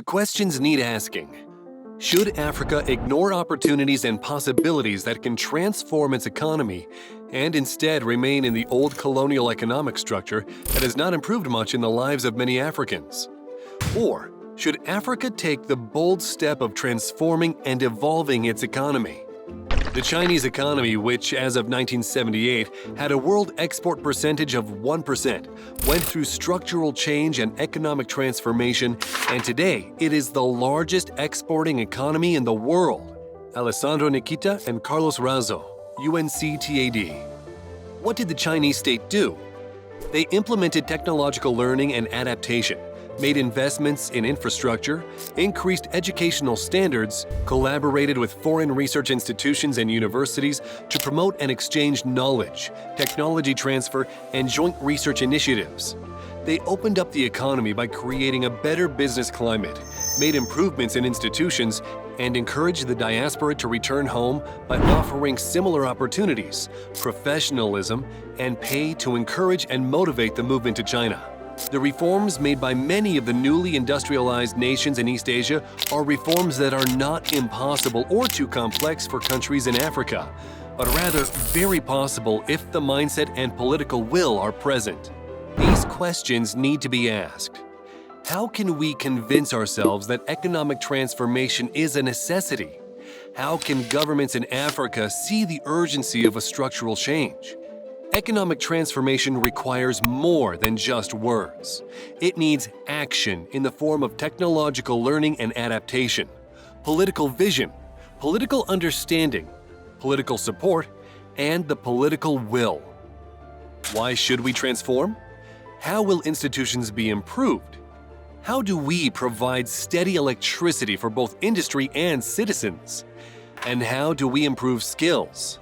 questions need asking. Should Africa ignore opportunities and possibilities that can transform its economy and instead remain in the old colonial economic structure that has not improved much in the lives of many Africans? Or should Africa take the bold step of transforming and evolving its economy? The Chinese economy, which as of 1978 had a world export percentage of 1%, went through structural change and economic transformation, and today it is the largest exporting economy in the world. Alessandro Nikita and Carlos Razo, UNCTAD. What did the Chinese state do? They implemented technological learning and adaptation, made investments in infrastructure, increased educational standards, collaborated with foreign research institutions and universities to promote and exchange knowledge, technology transfer, and joint research initiatives. They opened up the economy by creating a better business climate, made improvements in institutions, and encouraged the diaspora to return home by offering similar opportunities, professionalism, and pay to encourage and motivate the movement to China. The reforms made by many of the newly industrialized nations in East Asia are reforms that are not impossible or too complex for countries in Africa, but rather very possible if the mindset and political will are present. These questions need to be asked. How can we convince ourselves that economic transformation is a necessity? How can governments in Africa see the urgency of a structural change? Economic transformation requires more than just words. It needs action in the form of technological learning and adaptation, political vision, political understanding, political support, and the political will. Why should we transform? How will institutions be improved? How do we provide steady electricity for both industry and citizens? And how do we improve skills?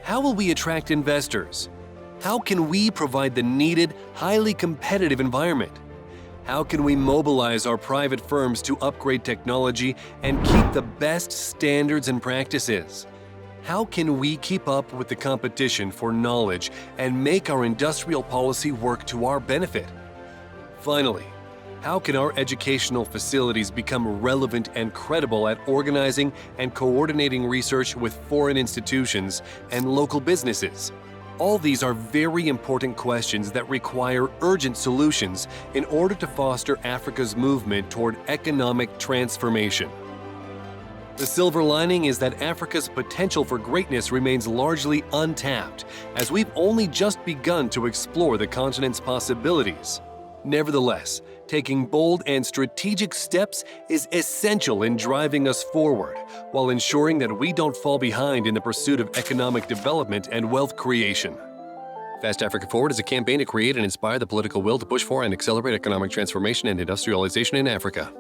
How will we attract investors? How can we provide the needed, highly competitive environment? How can we mobilize our private firms to upgrade technology and keep the best standards and practices? How can we keep up with the competition for knowledge and make our industrial policy work to our benefit? Finally, how can our educational facilities become relevant and credible at organizing and coordinating research with foreign institutions and local businesses? All these are very important questions that require urgent solutions in order to foster Africa's movement toward economic transformation. The silver lining is that Africa's potential for greatness remains largely untapped, as we've only just begun to explore the continent's possibilities. Nevertheless, taking bold and strategic steps is essential in driving us forward, while ensuring that we don't fall behind in the pursuit of economic development and wealth creation. Fast Africa Forward is a campaign to create and inspire the political will to push for and accelerate economic transformation and industrialization in Africa.